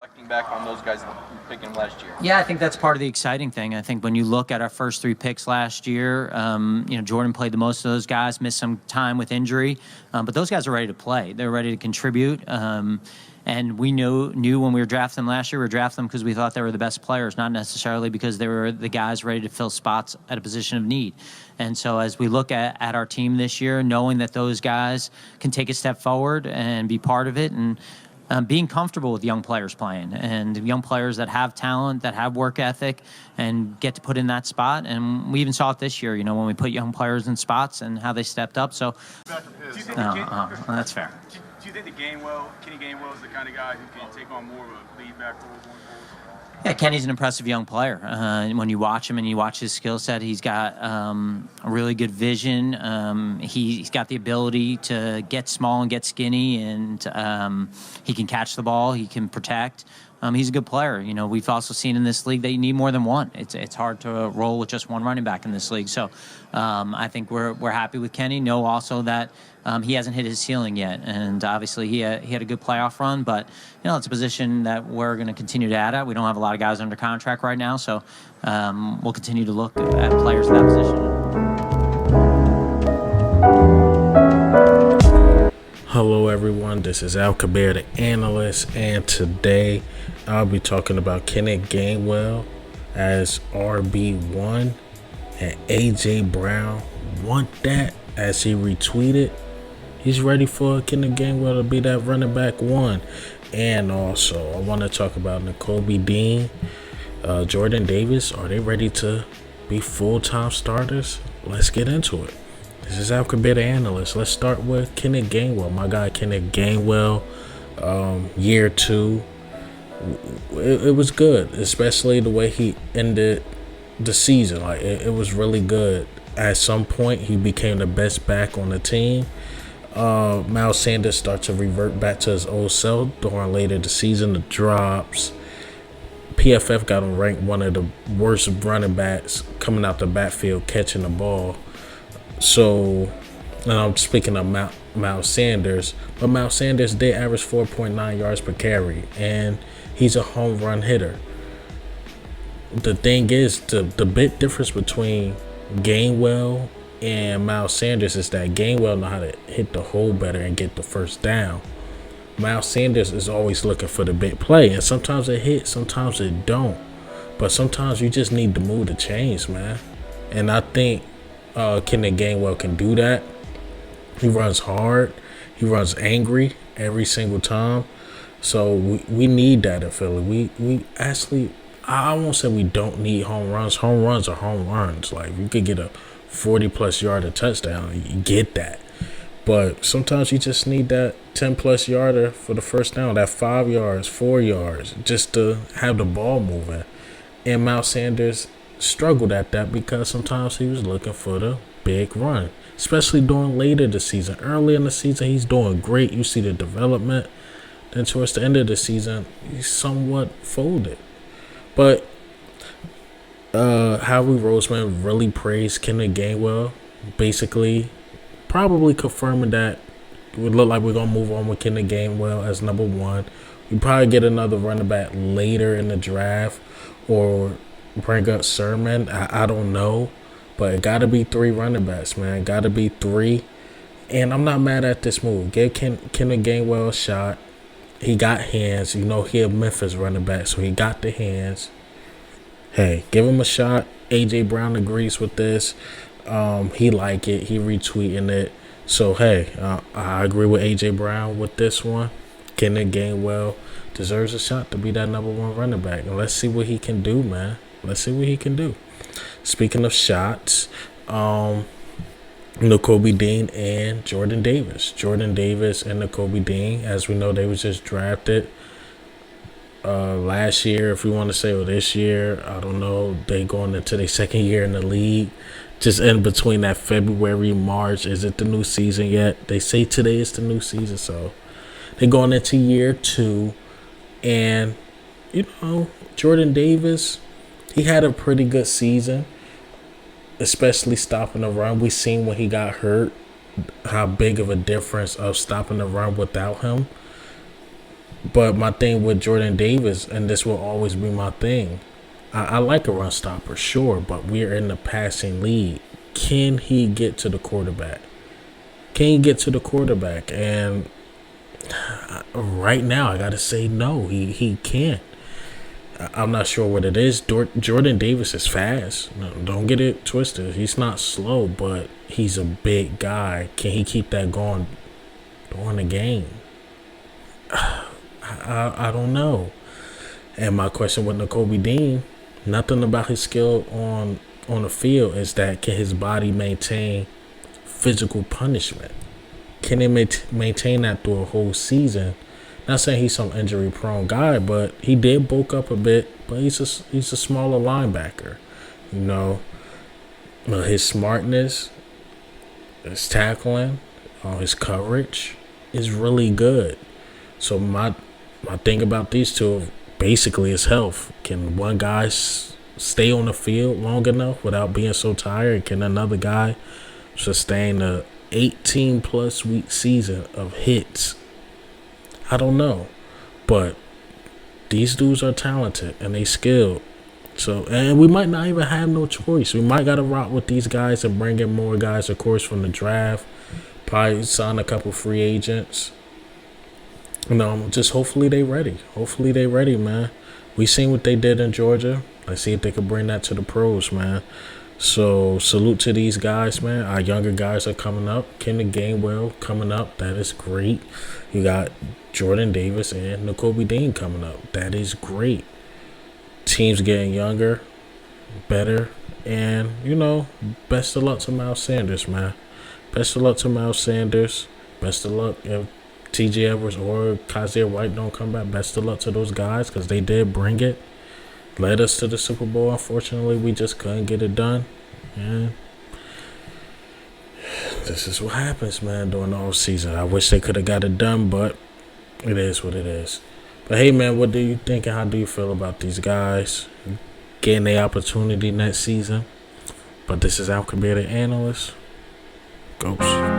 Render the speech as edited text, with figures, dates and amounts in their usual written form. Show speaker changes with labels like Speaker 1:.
Speaker 1: Looking back on those guys picking last year.
Speaker 2: Yeah, I think that's part of the exciting thing. I think when you look at our first three picks last year, Jordan played the most of those guys, missed some time with injury, but those guys are ready to play. They're ready to contribute. And we knew when we were drafting them last year, we were drafting them because we thought they were the best players, not necessarily because they were the guys ready to fill spots at a position of need. And so as we look at our team this year, knowing that those guys can take a step forward and be part of it, and being comfortable with young players playing and young players that have talent, that have work ethic, and get to put in that spot. And we even saw it this year, when we put young players in spots and how they stepped up. So that's fair.
Speaker 3: Do you think Kenny Gainwell is the kind of guy who can take on more of a lead back role going forward?
Speaker 2: Yeah, Kenny's an impressive young player. When you watch him and you watch his skill set, he's got a really good vision. He's got the ability to get small and get skinny, and he can catch the ball. He can protect. He's a good player. We've also seen in this league that you need more than one. It's hard to roll with just one running back in this league. So I think we're happy with Kenny. Know also that he hasn't hit his ceiling yet, and obviously he had a good playoff run. But it's a position that we're going to continue to add at. We don't have a lot of guys under contract right now, so we'll continue to look at players in that position.
Speaker 4: Hello everyone, this is Al Kabir, the analyst, and today I'll be talking about Kenny Gainwell as RB1, and AJ Brown want that as he retweeted. He's ready for Kenny Gainwell to be that running back one. And also, I want to talk about Nakobe Dean, Jordan Davis. Are they ready to be full-time starters? Let's get into it. This is Al Kabir, the analyst. Let's start with Kenny Gainwell. My guy, Kenny Gainwell, year two. It was good, especially the way he ended the season. Like it was really good. At some point, he became the best back on the team. Miles Sanders started to revert back to his old self during later the season. The drops. PFF got him ranked one of the worst running backs coming out the backfield catching the ball. So, and I'm speaking of Miles Sanders, but Miles Sanders did average 4.9 yards per carry, and he's a home run hitter. The thing is, the big difference between Gainwell and Miles Sanders is that Gainwell know how to hit the hole better and get the first down. Miles Sanders is always looking for the big play, and sometimes it hits, sometimes it don't. But sometimes you just need to move the chains, man. And I think Kenny Gainwell can do that. He runs hard. He runs angry every single time. So we need that in Philly. We actually, I won't say we don't need home runs. Home runs are home runs. Like, you could get a 40-plus yard touchdown, you get that. But sometimes you just need that 10-plus yarder for the first down, that 5 yards, 4 yards, just to have the ball moving. And Miles Sanders struggled at that because sometimes he was looking for the big run, especially during later the season. Early in the season, he's doing great. You see the development. Then towards the end of the season, he's somewhat folded. But Howie Roseman really praised Kenny Gainwell, basically probably confirming that it would look like we're going to move on with Kenny Gainwell as number one. We probably get another running back later in the draft or bring up Sermon. I don't know. But it got to be 3 running backs, man. Got to be 3. And I'm not mad at this move. Give Kenny Gainwell a shot. He got hands. He a Memphis running back, so he got the hands. Hey, give him a shot. AJ Brown agrees with this. He like it. He retweeting it. So, hey, I agree with AJ Brown with this one. Kenny Gainwell deserves a shot to be that number 1 running back. And let's see what he can do, man. Let's see what he can do. Speaking of shots, Nakobe Dean and Jordan Davis. Jordan Davis and Nakobe Dean, as we know, they was just drafted last year, if we want to say, or this year. I don't know. They going into their second year in the league. Just in between that February, March. Is it the new season yet? They say today is the new season, so they're going into year 2. And, Jordan Davis, he had a pretty good season, especially stopping the run. We seen when he got hurt how big of a difference of stopping the run without him. But my thing with Jordan Davis, and this will always be my thing, I like a run stopper, sure, but we're in the passing league. Can he get to the quarterback? Can he get to the quarterback? And right now, I got to say no, he can't. I'm not sure what it is. Jordan Davis is fast. No, don't get it twisted. He's not slow, but he's a big guy. Can he keep that going during the game? I don't know. And my question with Nakobe Dean, nothing about his skill on the field is that can his body maintain physical punishment? Can he maintain that through a whole season? Not saying he's some injury prone guy, but he did bulk up a bit. But he's a smaller linebacker. You know, his smartness, his tackling, his coverage is really good. So my thing about these two basically is health. Can one guy stay on the field long enough without being so tired? Can another guy sustain a 18-plus week season of hits? I don't know. But these dudes are talented and they skilled. So, and we might not even have no choice. We might got to rock with these guys and bring in more guys, of course, from the draft. Probably sign a couple free agents. Just hopefully they ready. Hopefully they ready, man. We seen what they did in Georgia. Let's see if they can bring that to the pros, man. So salute to these guys, man. Our younger guys are coming up. Kenneth Gainwell coming up. That is great. You got Jordan Davis and Nakobe Dean coming up. That is great. Teams getting younger, better, and best of luck to Miles Sanders, man. Best of luck to Miles Sanders. Best of luck if T.J. Edwards or Kaiser White don't come back. Best of luck to those guys because they did bring it. Led us to the Super Bowl. Unfortunately, we just couldn't get it done. And this is what happens, man, during the off season. I wish they could have got it done, but it is what it is. But hey, man, what do you think and how do you feel about these guys getting the opportunity next season? But this is Al Kabir, the analyst. Ghost.